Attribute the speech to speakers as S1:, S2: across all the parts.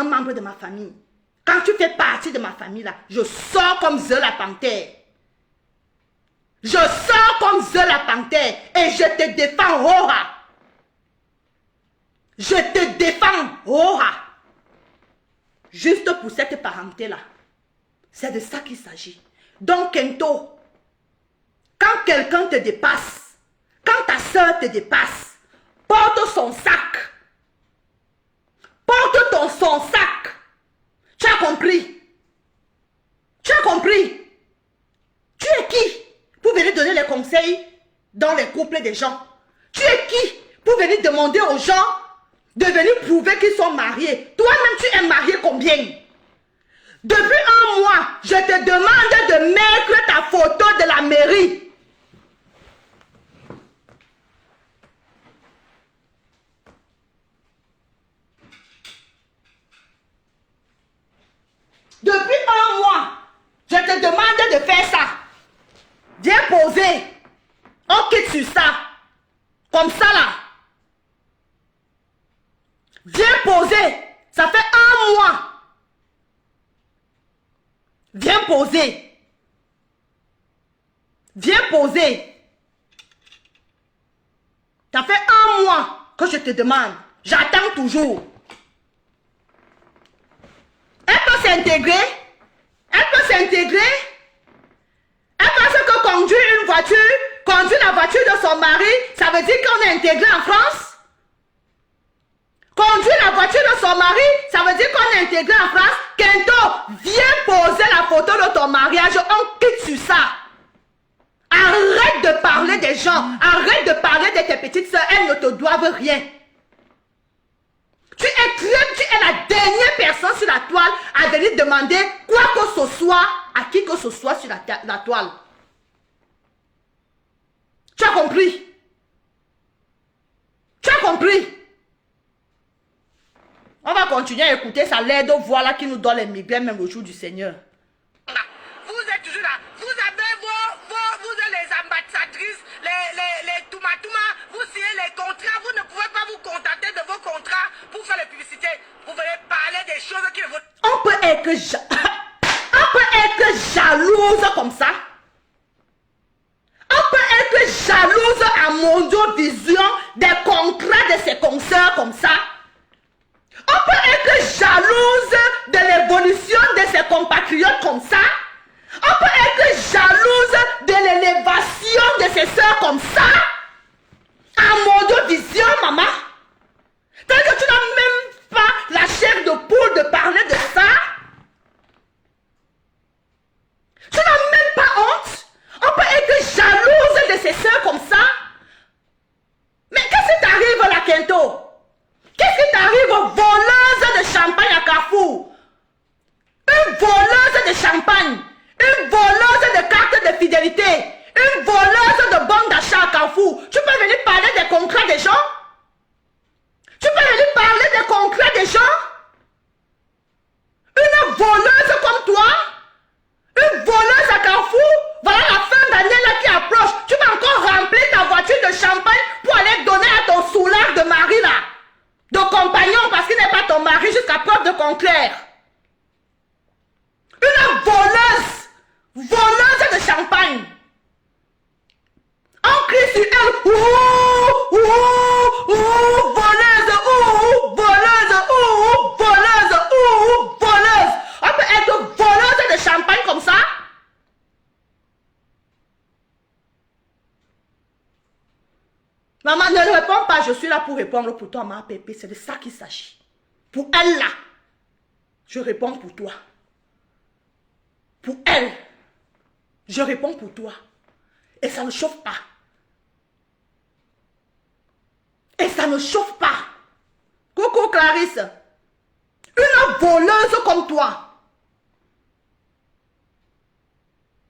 S1: un membre de ma famille. Quand tu fais partie de ma famille, là, je sors comme The la panthère. Je sors comme The la panthère et je te défends, Hora. Je te défends, Hora. Juste pour cette parenté-là. C'est de ça qu'il s'agit. Donc, Kento, quand quelqu'un te dépasse, quand ta soeur te dépasse, porte son sac. Porte son sac. Tu as compris? Tu as compris? Tu es qui pour venir donner les conseils dans les couples des gens? Tu es qui pour venir demander aux gens de venir prouver qu'ils sont mariés? Toi-même, tu es marié combien? Depuis un mois, je te demande de mettre ta photo de la mairie. Depuis un mois, je te demande de faire ça. Viens poser. On quitte sur ça. Comme ça là. Viens poser. Ça fait un mois. Viens poser. Viens poser. Ça fait un mois que je te demande. J'attends toujours. Elle peut s'intégrer. Elle peut s'intégrer. Elle pense que conduire une voiture, conduire la voiture de son mari, ça veut dire qu'on est intégré en France. Conduire la voiture de son mari, ça veut dire qu'on est intégré en France. Kento, viens poser la photo de ton mariage. On quitte sur ça. Arrête de parler des gens. Arrête de parler de tes petites soeurs. Elles ne te doivent rien. Tu es la dernière personne sur la toile à venir demander quoi que ce soit à qui que ce soit sur la toile. Tu as compris? Tu as compris? On va continuer à écouter ça, l'aide aux voix là qui nous donne les migraines même au jour du Seigneur.
S2: Vous êtes toujours là. Vous avez vous êtes les ambassadrices, les toumatouma, vous signez les contrats, vous ne pouvez pas vous contenter de vos contrats pour faire les publicités. Vous venez parler des choses qui ne vous...
S1: On peut être jalouse comme ça. On peut être jalouse à Mondiovision des contrats de ses consoeurs comme ça. On peut être jalouse de l'évolution de ses compatriotes comme ça. On peut être jalouse de l'élévation de ses soeurs comme ça. À Mondiovision, maman. Tant que tu n'as même pas la chair de poule de parler de ça. Tu n'as même pas honte. On peut être jalouse de ses soeurs comme ça. Mais qu'est-ce qui t'arrive là, Kento? Qu'est-ce qui t'arrive, voleuse de champagne à Carrefour? Une voleuse de champagne. Une voleuse de cartes de fidélité. Une voleuse de bons d'achat à Carrefour. Tu peux venir parler des contrats des gens? Tu peux venir parler des contrats des gens? Une voleuse comme toi? Une voleuse à Carrefour? Voilà la fin d'année là qui approche. Tu vas encore remplir ta voiture de champagne pour aller donner à ton soulard de mari là. De compagnon parce qu'il n'est pas ton mari jusqu'à preuve de contraire. Une voleuse de champagne. On crie sur elle. Ouh, ouh, ouh, voleuse, ouh, voleuse, ouh, voleuse, ouh, voleuse. On peut être voleuse de champagne comme ça. Maman, ne réponds pas, je suis là pour répondre pour toi, ma pépé. C'est de ça qu'il s'agit. Pour elle là, je réponds pour toi. Pour elle, je réponds pour toi. Et ça ne chauffe pas. Et ça ne chauffe pas. Coucou Clarisse. Une voleuse comme toi.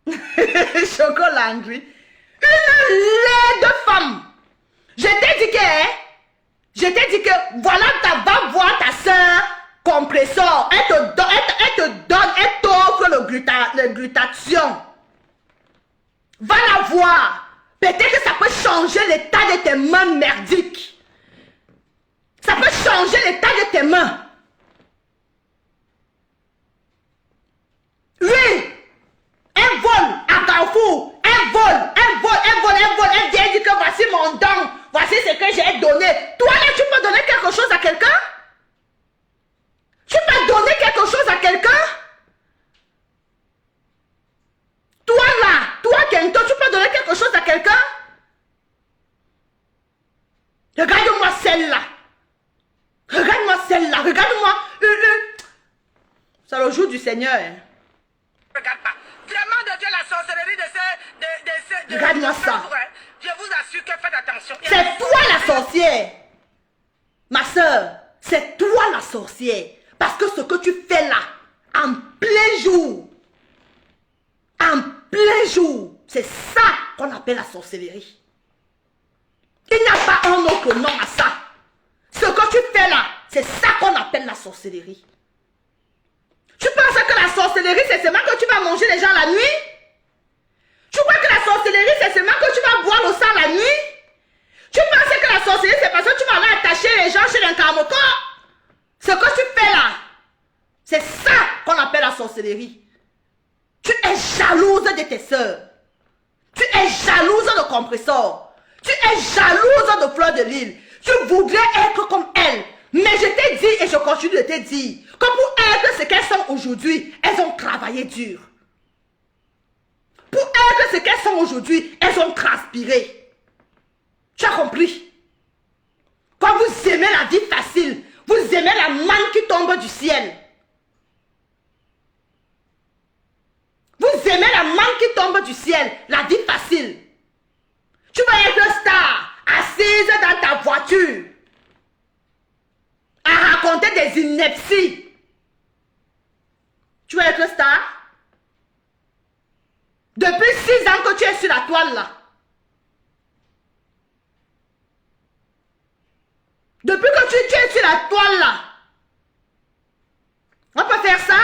S1: Chocolandry. Une laide femme. Je t'ai dit que voilà, va voir ta soeur compresseur. Elle t'offre le glutathion. Va la voir. Peut-être que ça peut changer l'état de tes mains merdiques. Ça peut changer l'état de tes mains. jour du Seigneur.
S2: Regarde pas. Vraiment de Dieu, la sorcellerie de ces...
S1: Regarde-moi ça.
S2: Je vous assure que faites attention.
S1: C'est toi la sorcière. Ma soeur, c'est toi la sorcière. Parce que ce que tu fais là, en plein jour, c'est ça qu'on appelle la sorcellerie. Il n'y a pas un autre nom à ça. Ce que tu fais là, c'est ça qu'on appelle la sorcellerie. Tu penses que la sorcellerie, c'est seulement que tu vas manger les gens la nuit? Tu crois que la sorcellerie, c'est seulement que tu vas boire le sang la nuit? Tu penses que la sorcellerie, c'est parce que tu vas aller attacher les gens chez un carmoko? Ce que tu fais là, c'est ça qu'on appelle la sorcellerie. Tu es jalouse de tes soeurs. Tu es jalouse de Compressor. Tu es jalouse de Fleur de Lille. Tu voudrais être comme elle. Mais je t'ai dit et je continue de te dire que pour être ce qu'elles sont aujourd'hui, elles ont travaillé dur. Pour être ce qu'elles sont aujourd'hui, elles ont transpiré. Tu as compris? Quand vous aimez la vie facile, vous aimez la manne qui tombe du ciel. Vous aimez la manne qui tombe du ciel, la vie facile. Tu vas être star, assise dans ta voiture, à raconter des inepties. Tu vas être star. Depuis 6 ans que tu es sur la toile là. Depuis que tu es sur la toile là. On peut faire ça?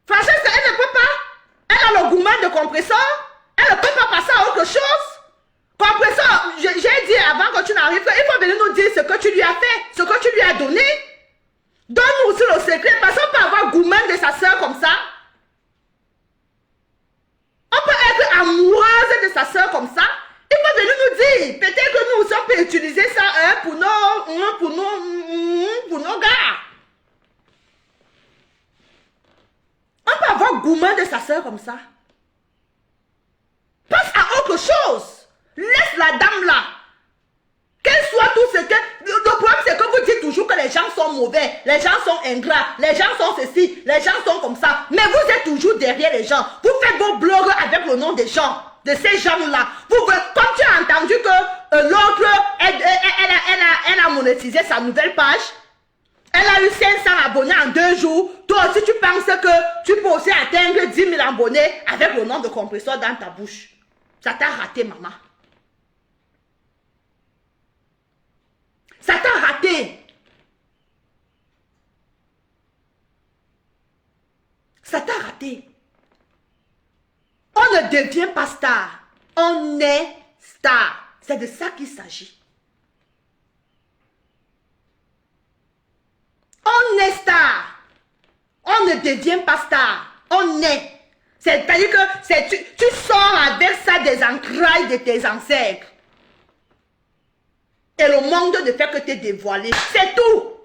S1: Franchement, elle ne peut pas. Elle a le gourmand de Compressor. Elle ne peut pas passer à autre chose. Compressor, j'ai dit avant que tu n'arrives pas, il faut venir nous dire ce que tu lui as fait, ce que tu lui as donné. Donne-nous aussi le secret, parce qu'on peut avoir gourmand de sa soeur comme ça. On peut être amoureuse de sa soeur comme ça. Il faut venir nous dire. Peut-être que nous aussi on peut utiliser ça pour nos gars. On peut avoir gourmand de sa soeur comme ça. Passe à autre chose. Laisse la dame là. Qu'elle soit tout ce que... Le problème c'est que vous dites toujours que les gens sont mauvais, les gens sont ingrats, les gens sont ceci, les gens sont comme ça. Mais vous êtes toujours derrière les gens. Vous faites vos blogs avec le nom des gens, de ces gens-là. Comme tu as entendu que l'autre, elle a monétisé sa nouvelle page. Elle a eu 500 abonnés en 2 jours. Toi aussi, tu penses que tu peux aussi atteindre 10 000 abonnés avec le nom de Compressor dans ta bouche. Ça t'a raté, maman. Ça t'a raté. Ça t'a raté. On ne devient pas star. On est star. C'est de ça qu'il s'agit. On est star. On ne devient pas star. On est. C'est-à-dire que tu sors avec ça des entrailles de tes ancêtres. Et le monde ne fait que te dévoiler. C'est tout.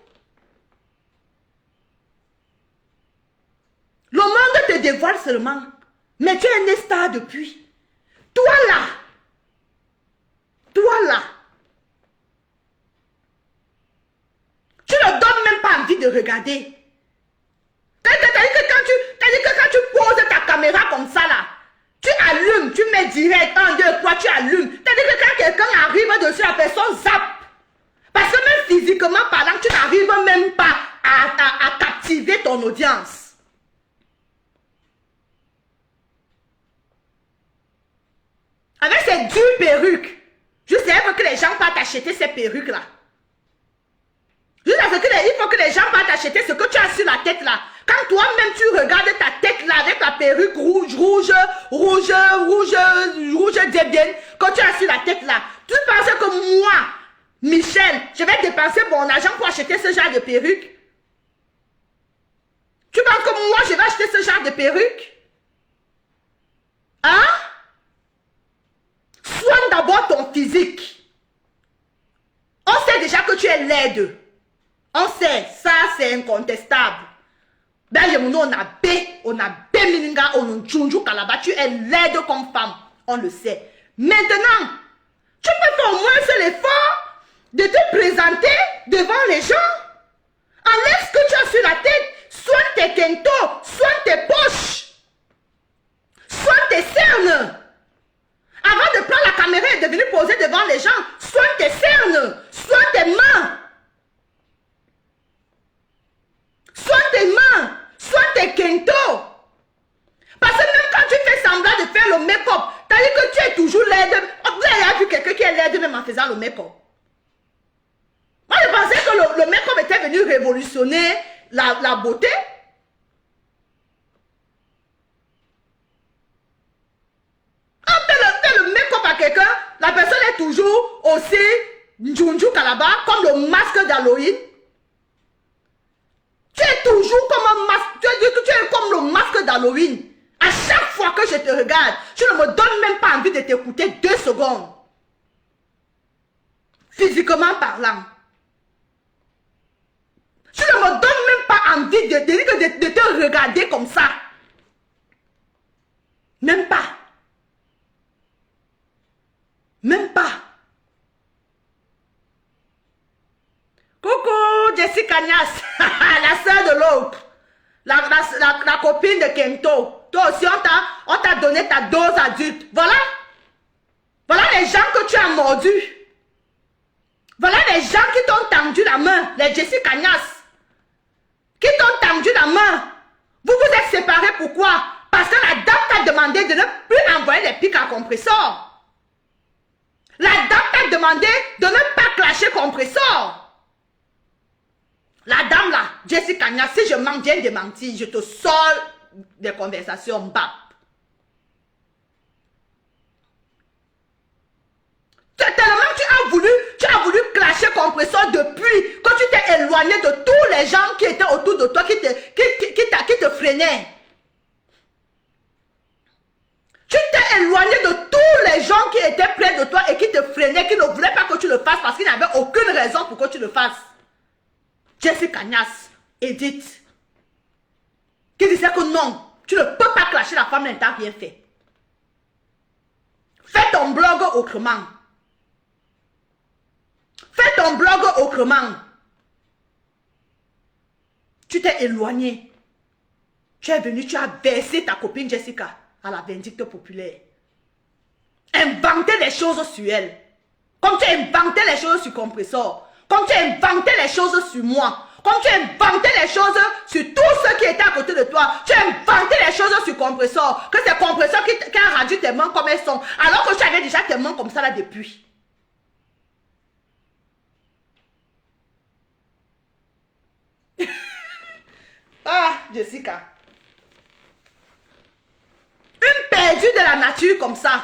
S1: Le monde te dévoile seulement. Mais tu es une star depuis. Toi là. Tu ne donnes même pas envie de regarder. C'est-à-dire que quand tu poses ta caméra comme ça là, tu allumes, tu mets direct, 1, 2, 3, tu allumes. C'est-à-dire que quand quelqu'un arrive dessus, la personne zappe. Parce que même physiquement parlant, tu n'arrives même pas à captiver ton audience. Avec ces dures perruques, je sais que les gens partent acheter ces perruques-là. Il faut que les gens partent acheter ce que tu as sur la tête là. Quand toi-même tu regardes ta tête là avec la perruque rouge débienne que tu as sur la tête là, tu penses que moi, Michel, je vais dépenser mon argent pour acheter ce genre de perruque? Tu penses que moi je vais acheter ce genre de perruque? Hein? Soigne d'abord ton physique. On sait déjà que tu es laide. On sait, ça c'est incontestable. Ben, on a mininga, on a junju kalaba, tu es laide comme femme. On le sait. Maintenant, tu peux faire au moins l'effort de te présenter devant les gens. Enlève ce que tu as sur en faisant le make-up. Moi, je pensais que le make-up était venu révolutionner la beauté. Quand on fait le make-up à quelqu'un, la personne est toujours aussi Njunju Kalaba, comme le masque d'Halloween. Tu es toujours comme un masque, tu es comme le masque d'Halloween. À chaque fois que je te regarde, tu ne me donnes même pas envie de t'écouter 2 secondes. Physiquement parlant. Tu ne me donnes même pas envie de te regarder comme ça. Même pas. Même pas. Coucou Jessica Nias, la soeur de l'autre. La copine de Kento. Toi aussi, on t'a donné ta dose adulte. Voilà. Voilà les gens que tu as mordus. Voilà les gens qui t'ont tendu la main. Les Jessica Nias. Qui t'ont tendu la main. Vous vous êtes séparés pourquoi? Parce que la dame t'a demandé de ne plus envoyer les pics à compresseur. La dame t'a demandé de ne pas clasher compresseur. La dame là, Jessica Nias, si je mens, viens de mentir, je te sors des conversations bas. Tellement tu as voulu clasher compresseur depuis que tu t'es éloigné de tous les gens qui étaient autour de toi, qui te freinaient. Tu t'es éloigné de tous les gens qui étaient près de toi et qui te freinaient, qui ne voulaient pas que tu le fasses parce qu'ils n'avaient aucune raison pour que tu le fasses. Jessica Nias, Edith, qui disait que non, tu ne peux pas clasher la femme, elle t'a rien fait. Fais ton blog autrement. Fais ton blog autrement. Tu t'es éloigné. Tu es venu, tu as versé ta copine Jessica à la vindicte populaire. Inventer des choses sur elle. Comme tu as inventé les choses sur compresseur. Comme tu as inventé les choses sur moi. Comme tu as inventé les choses sur tous ceux qui étaient à côté de toi. Tu as inventé les choses sur compresseur. Que c'est compresseur qui a rendu tes mains comme elles sont. Alors que tu avais déjà tes mains comme ça là depuis. Ah, Jessica. Une perdue de la nature comme ça.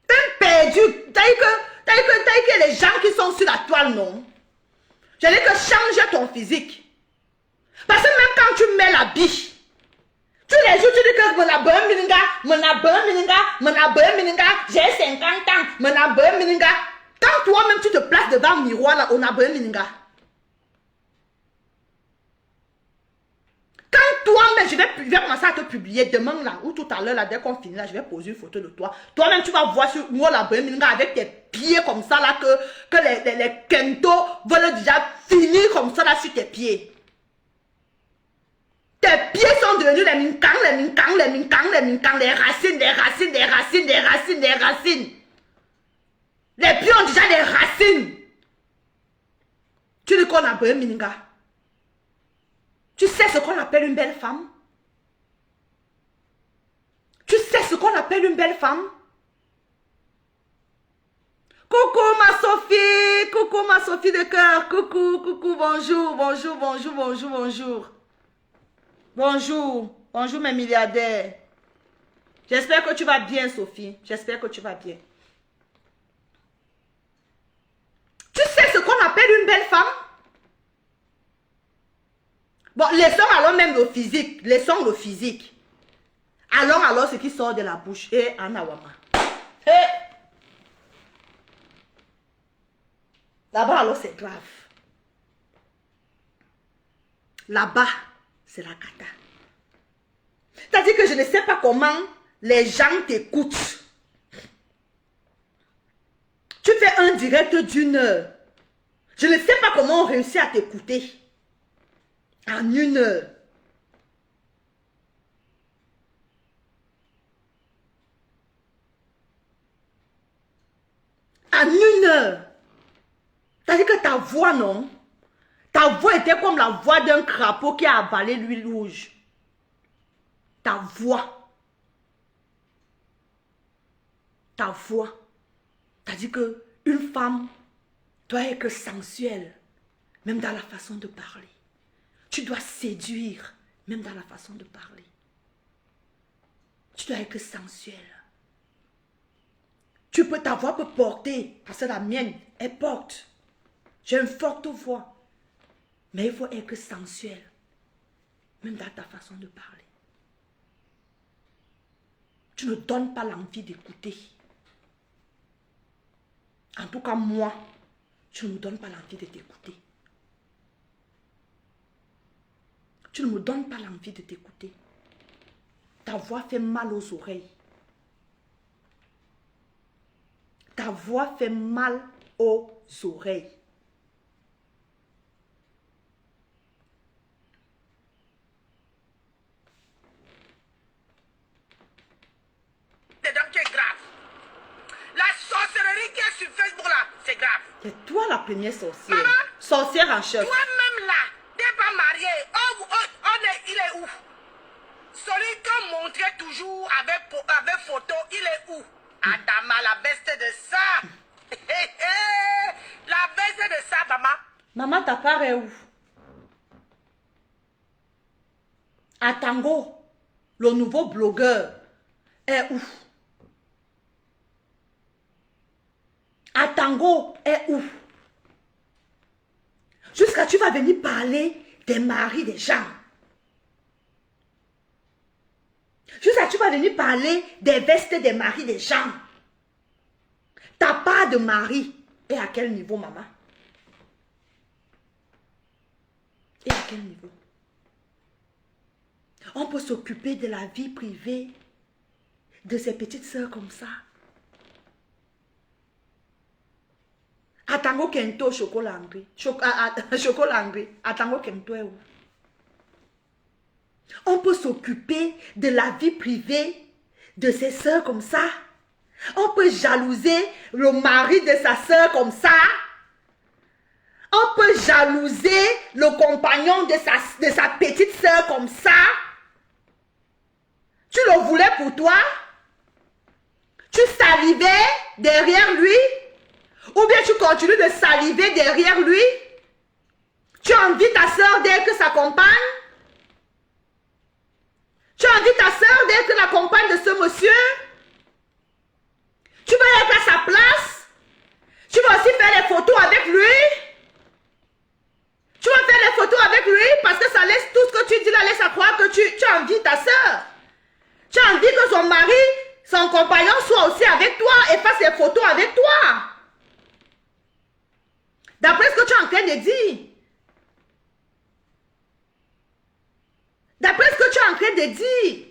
S1: Une perdue. T'as dit que les gens qui sont sur la toile, non. J'ai dit que change ton physique. Parce que même quand tu mets la biche, tous les jours tu dis que j'ai 50 ans, quand toi-même tu te places devant le miroir là, on a mininga. Quand toi-même, je vais commencer à te publier demain là, ou tout à l'heure là, dès qu'on finit là, je vais poser une photo de toi. Toi-même, tu vas voir sur moi la avec tes pieds comme ça là, que les kentos veulent déjà finir comme ça là sur tes pieds. Tes pieds sont devenus les minkang, les racines. Les pieds ont déjà des racines. Tu dis qu'on a besoin mininga. Tu sais ce qu'on appelle une belle femme? Tu sais ce qu'on appelle une belle femme? Coucou ma Sophie de cœur. Coucou, bonjour. Bonjour mes milliardaires. J'espère que tu vas bien, Sophie. J'espère que tu vas bien. Tu sais ce qu'on appelle une belle femme? Bon, laissons alors même le physique. Laissons le physique. Allons alors ce qui sort de la bouche. Et Anawama. Là-bas alors c'est grave. Là-bas, c'est la cata. C'est-à-dire que je ne sais pas comment les gens t'écoutent. Tu fais un direct d'1 heure. Je ne sais pas comment on réussit à t'écouter. En 1 heure. En 1 heure. C'est-à-dire que ta voix, non? Ta voix était comme la voix d'un crapaud qui a avalé l'huile rouge. Ta voix. C'est-à-dire qu'une femme doit être sensuelle, même dans la façon de parler. Tu dois séduire, même dans la façon de parler. Tu dois être sensuelle. Ta voix peut porter, parce que la mienne, elle porte. J'ai une forte voix. Mais il faut être sensuel, même dans ta façon de parler. Tu ne donnes pas l'envie d'écouter. En tout cas, moi, tu ne me donnes pas l'envie de t'écouter. Tu ne me donnes pas l'envie de t'écouter. Ta voix fait mal aux oreilles. Ta voix fait mal aux oreilles.
S2: Dedans qui est grave. La sorcellerie qui est sur Facebook là, c'est grave.
S1: C'est toi la première sorcière.
S2: Maman,
S1: Sorcière en chef.
S2: toi-même là, t'es pas marié. Il est où? Celui qu'on montrait toujours avec photo, il est où? Adama, la veste de ça. La veste de ça, maman.
S1: Maman, ta part est où? Atango, le nouveau blogueur, est où? Atango est où? Jusqu'à tu vas venir parler des maris des gens. Jusqu'à tu vas venir parler des vestes des maris des gens. Ta part de mari est à quel niveau, maman? Et à quel niveau? On peut s'occuper de la vie privée de ses petites sœurs comme ça. Atango Kento Chocolangri. Chocolangri. Atango Kento est où? On peut s'occuper de la vie privée de ses sœurs comme ça. On peut jalouser le mari de sa sœur comme ça. On peut jalouser le compagnon de sa petite sœur comme ça. Tu le voulais pour toi? Tu salivais derrière lui? Ou bien tu continues de saliver derrière lui? Tu envies ta sœur d'être sa compagne? Tu envies ta sœur d'être la compagne de ce monsieur? Tu vas être à sa place? Tu vas aussi faire les photos avec lui? Tu vas faire les photos avec lui parce que ça laisse tout ce que tu dis là, laisse à croire que tu envies ta sœur. Tu as envie que son mari, son compagnon soit aussi avec toi et fasse les photos avec toi. D'après ce que tu es en train de dire. D'après ce que tu es en train de dire.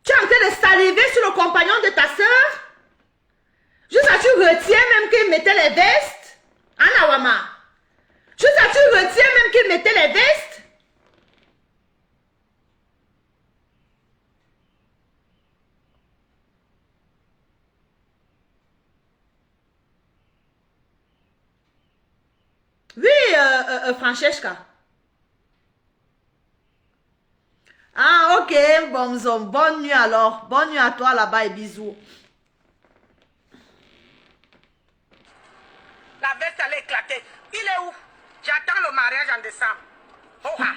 S1: Tu es en train de saliver sur le compagnon de ta soeur. Jusqu'à tu retiens même qu'il mettait les vestes. Anawama. Jusqu'à tu retiens même qu'il mettait les vestes. Oui, Francesca. Ah, ok, Bonzo. Bonne nuit alors. Bonne nuit à toi là-bas et bisous.
S2: La veste, elle est éclatée. Il est où? J'attends le mariage en décembre. Oh, ah.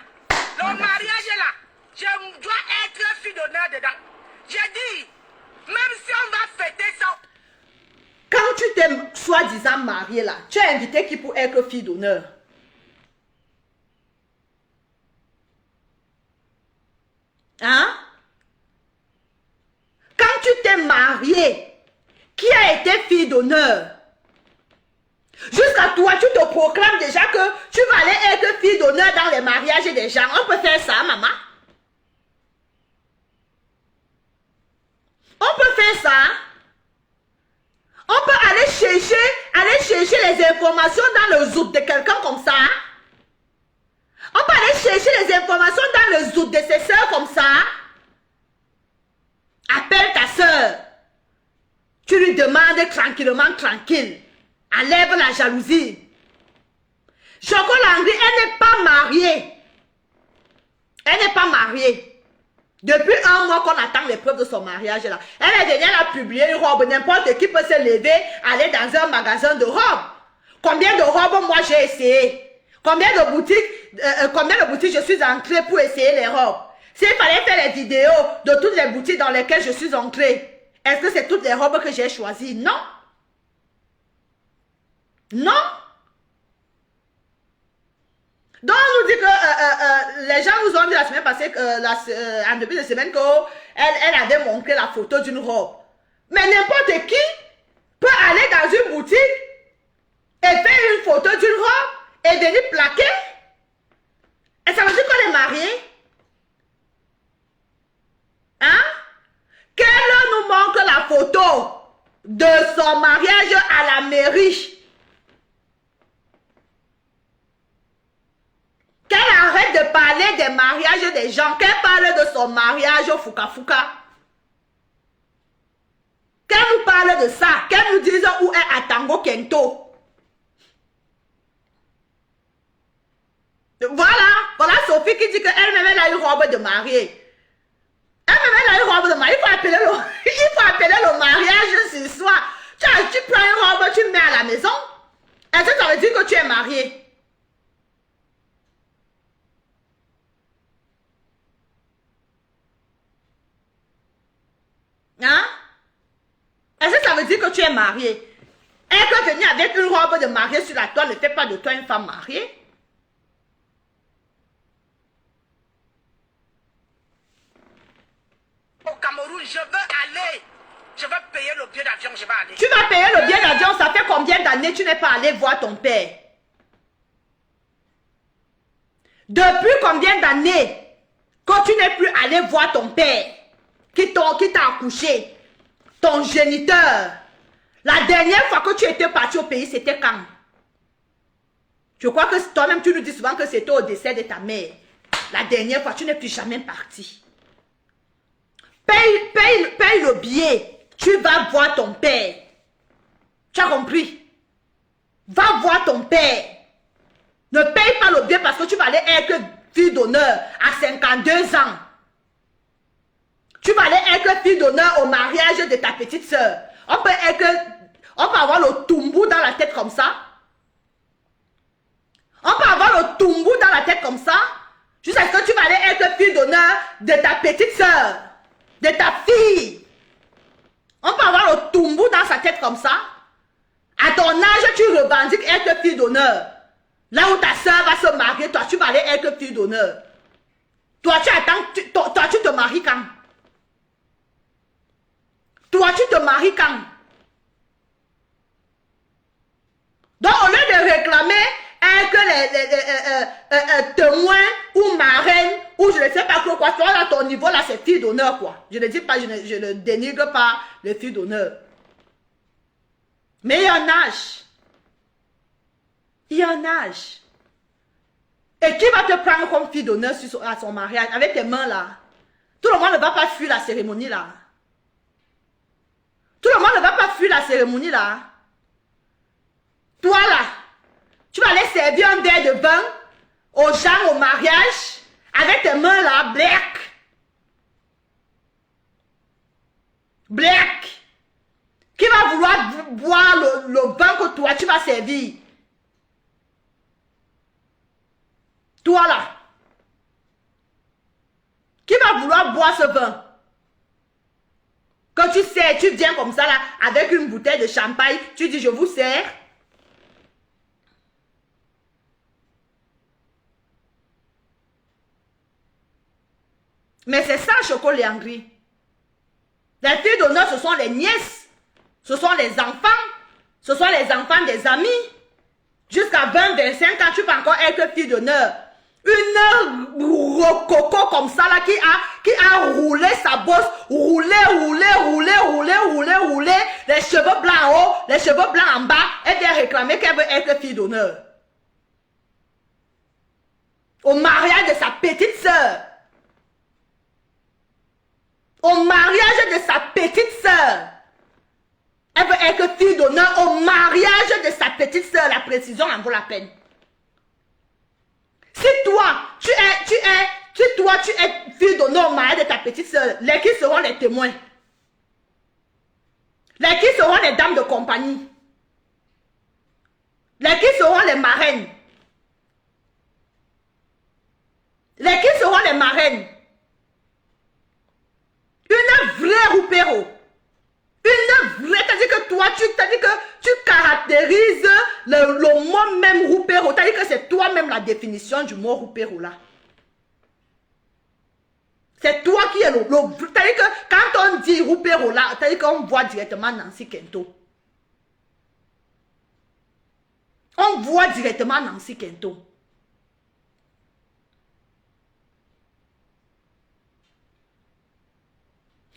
S2: Le mariage est là. Je dois être fille d'honneur dedans. J'ai dit, même si on va fêter ça.
S1: Quand tu t'es soi-disant marié là, tu as invité qui pour être fille d'honneur? Hein? Quand tu t'es marié, qui a été fille d'honneur? Jusqu'à toi, tu te proclames déjà que tu vas aller être fille d'honneur dans les mariages des gens. On peut faire ça, maman? On peut faire ça? On peut aller chercher les informations dans le zouk de quelqu'un comme ça? On peut aller chercher les informations dans le zouk de ses soeurs comme ça? Appelle ta soeur. Tu lui demandes tranquillement, tranquille. Enlève la jalousie. Choco Langri, elle n'est pas mariée. Elle n'est pas mariée. Depuis un mois qu'on attend les preuves de son mariage là. Elle est venue, elle a publié une robe. N'importe qui peut se lever, aller dans un magasin de robes. Combien de robes moi j'ai essayé? Combien de boutiques je suis entrée pour essayer les robes? S'il fallait faire les vidéos de toutes les boutiques dans lesquelles je suis entrée, est-ce que c'est toutes les robes que j'ai choisies? Non. Non. Donc on nous dit que les gens nous ont dit la semaine passée, en début de semaine, qu'elle avait montré la photo d'une robe. Mais n'importe qui peut aller dans une boutique et faire une photo d'une robe et venir plaquer. Et ça veut dire qu'on est mariés. Hein? Qu'elle nous montre la photo de son mariage à la mairie. Qu'elle arrête de parler des mariages des gens. Qu'elle parle de son mariage au Fuka Fuka. Qu'elle nous parle de ça. Qu'elle nous dise où est Atango Kento. Voilà Sophie qui dit qu'elle-même elle a une robe de mariée. Elle-même elle a une robe de mariée. Il faut appeler le mariage ce soir. Tu prends une robe, tu mets à la maison. Est-ce que ça veut dire que tu es marié? Hein? Est-ce que ça veut dire que tu es marié? Elle peut venir avec une robe de mariée sur la toile, ne fait pas de toi une femme mariée.
S2: Au Cameroun, je veux aller. Je veux payer le billet d'avion, je vais aller.
S1: Tu vas payer le billet d'avion, ça fait combien d'années tu n'es pas allé voir ton père? Depuis combien d'années que tu n'es plus allé voir ton père qui t'a accouché, ton géniteur? La dernière fois que tu étais parti au pays, c'était quand? Je crois que toi-même, tu nous dis souvent que c'était au décès de ta mère. La dernière fois, tu n'es plus jamais parti. Paye le billet. Tu vas voir ton père. Tu as compris? Va voir ton père. Ne paye pas le billet parce que tu vas aller être fille d'honneur à 52 ans. Tu vas aller être fille d'honneur au mariage de ta petite soeur. On peut avoir le tumbou dans la tête comme ça. On peut avoir le tumbou dans la tête comme ça. Jusqu'à ce que tu vas aller être fille d'honneur de ta petite soeur. De ta fille. On peut avoir le tumbou dans sa tête comme ça. À ton âge, tu revendiques être fille d'honneur. Là où ta soeur va se marier, toi, tu vas aller être fille d'honneur. Toi, tu attends, toi, tu te maries quand? Toi, tu te maries quand? Donc, au lieu de réclamer que les témoins ou marraines, ou je ne sais pas quoi, toi, à ton niveau, là, c'est fille d'honneur, quoi. Je ne dis pas, je ne dénigre pas les filles d'honneur. Mais il y a un âge. Il y a un âge. Et qui va te prendre comme fille d'honneur à son mariage, avec tes mains, là? Tout le monde ne va pas fuir la cérémonie, là. Tout le monde ne va pas fuir la cérémonie, là. Toi, là, tu vas aller servir un verre de vin aux gens au mariage avec tes mains là, black. Black. Qui va vouloir boire le vin que toi, tu vas servir? Toi là. Qui va vouloir boire ce vin? Quand tu sers, tu viens comme ça là, avec une bouteille de champagne, tu dis je vous sers. Mais c'est ça, Choco Léandri. Les filles d'honneur, ce sont les nièces. Ce sont les enfants. Ce sont les enfants des amis. Jusqu'à 20, 25 ans, tu peux encore être fille d'honneur. Une rococo comme ça, là, qui a roulé sa bosse. Roulé. Les cheveux blancs en haut, les cheveux blancs en bas. Elle vient réclamer qu'elle veut être fille d'honneur. Au mariage de sa petite sœur. Au mariage de sa petite sœur. Elle veut être fille d'honneur au mariage de sa petite sœur. La précision en vaut la peine. Si toi, tu si toi tu es fille d'honneur au mariage de ta petite soeur, les qui seront les témoins? Les qui seront les dames de compagnie? Les qui seront les marraines? Les qui seront les marraines? Une vraie roupéro. Une vraie, c'est-à-dire que toi, tu caractérises le mot même roupéro. C'est-à-dire que c'est toi-même la définition du mot roupéro là. C'est toi qui es le c'est-à-dire que quand on dit roupéro là, c'est-à-dire qu'on voit directement Nancy Kento. On voit directement Nancy Kento.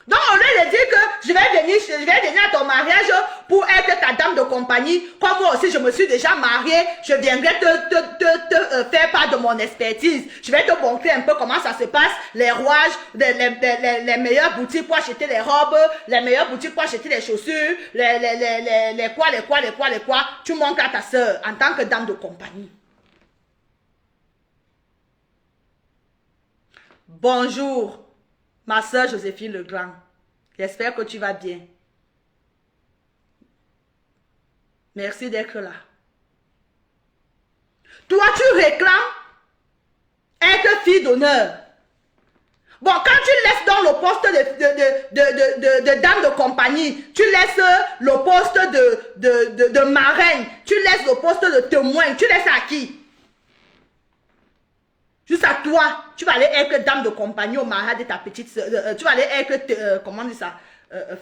S1: Donc, au lieu de dire que je vais venir à ton mariage pour être ta dame de compagnie, comme moi aussi je me suis déjà mariée, je viendrai te faire part de mon expertise. Je vais te montrer un peu comment ça se passe, les rouages, les meilleures boutiques pour acheter les robes, les meilleures boutiques pour acheter les chaussures, les quoi. Tu montres à ta soeur en tant que dame de compagnie. Bonjour. Ma soeur Joséphine Legrand, j'espère que tu vas bien. Merci d'être là. Toi, tu réclames être fille d'honneur. Bon, quand tu laisses dans le poste de dame de compagnie, tu laisses le poste de marraine, tu laisses le poste de témoin, tu laisses à qui? Juste à toi, tu vas aller être dame de compagnie au mariage de ta petite soeur. Tu vas aller être, comment on dit ça,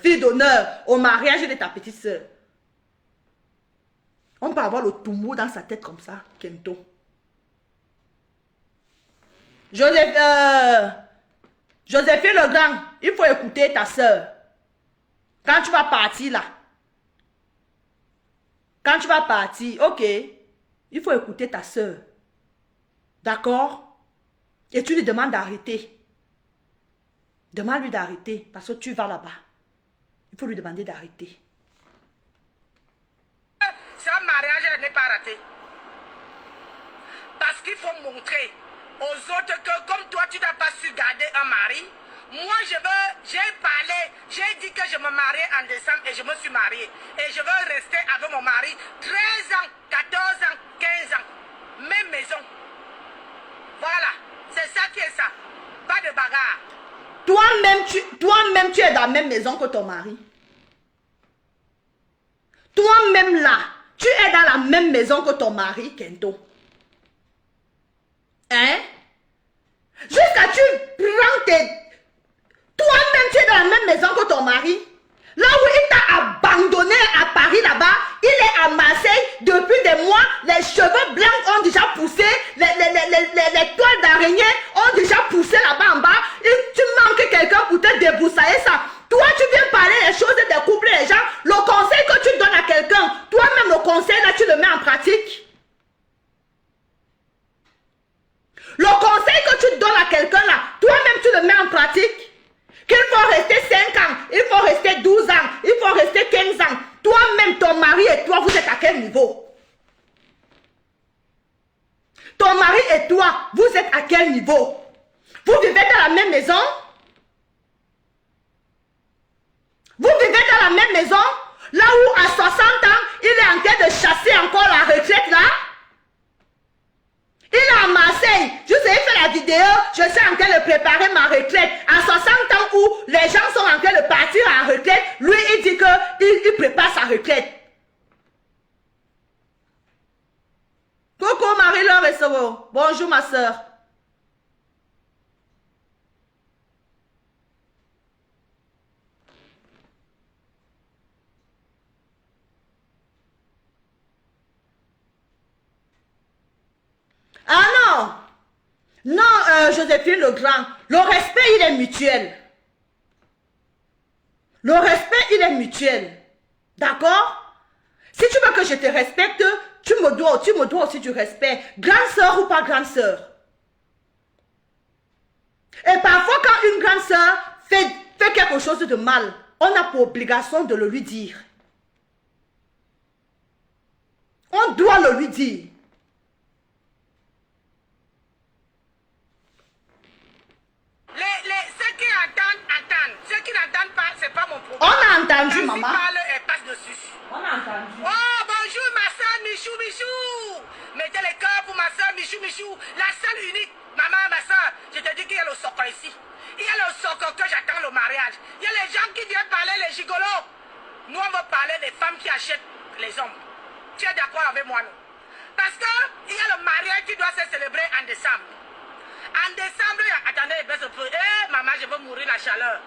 S1: fille d'honneur au mariage de ta petite soeur. On peut avoir le toumou dans sa tête comme ça, Kento. Joséphine Legrand, il faut écouter ta soeur. Quand tu vas partir là, quand tu vas partir, ok, il faut écouter ta soeur. D'accord? Et tu lui demandes d'arrêter. Demande-lui d'arrêter parce que tu vas là-bas. Il faut lui demander d'arrêter.
S2: C'est un mariage, elle n'est pas raté. Parce qu'il faut montrer aux autres que comme toi, tu n'as pas su garder un mari. Moi, j'ai parlé, j'ai dit que je me mariais en décembre et je me suis mariée. Et je veux rester avec mon mari 13 ans, 14 ans, 15 ans. Même maison. Voilà. C'est ça qui est ça. Pas de bagarre.
S1: Toi-même, tu es dans la même maison que ton mari. Toi-même là, tu es dans la même maison que ton mari, Kento. Hein? Jusqu'à tu prends tes... Toi-même, tu es dans la même maison que ton mari. Là où il t'a abandonné à Paris là-bas, il est à Marseille depuis des mois, les cheveux blancs ont déjà poussé, les toiles d'araignée ont déjà poussé là-bas en bas. Tu manques quelqu'un pour te débroussailler ça. Toi, tu viens parler les choses des couples, les gens. Le conseil que tu donnes à quelqu'un, toi-même le conseil là, tu le mets en pratique. Le conseil que tu donnes à quelqu'un là, toi-même tu le mets en pratique. Qu'il faut rester 5 ans, il faut rester 12 ans, il faut rester 15 ans. Toi-même, ton mari et toi, vous êtes à quel niveau? Ton mari et toi, vous êtes à quel niveau? Vous vivez dans la même maison? Vous vivez dans la même maison? Là où à 60 ans, il est en train de chasser encore la retraite là? Il est à Marseille. Je vous ai fait la vidéo. Je suis en train de préparer ma retraite. À 60 ans où les gens sont en train de partir à la retraite, lui, il dit qu'il prépare sa retraite. Coucou Marie-Laure et Sobo. Bonjour ma soeur. Ah non! Non, Joséphine Legrand, le respect, il est mutuel. Le respect, il est mutuel. D'accord? Si tu veux que je te respecte, tu me dois aussi du respect. Grande sœur ou pas grande sœur. Et parfois, quand une grande sœur fait quelque chose de mal, on a pour obligation de le lui dire. On doit le lui dire.
S2: jour, la seule unique. Maman, ma soeur, je te dis qu'il y a le soccer ici. Il y a le soccer que j'attends le mariage. Il y a les gens qui viennent parler, les gigolos. Nous, on veut parler des femmes qui achètent les hommes. Tu es d'accord avec moi, non? Parce qu'il y a le mariage qui doit se célébrer en décembre. En décembre, attendez, baisse un peu. Maman, je veux mourir la chaleur.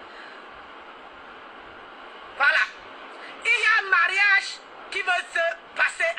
S2: Voilà. Il y a un mariage qui veut se passer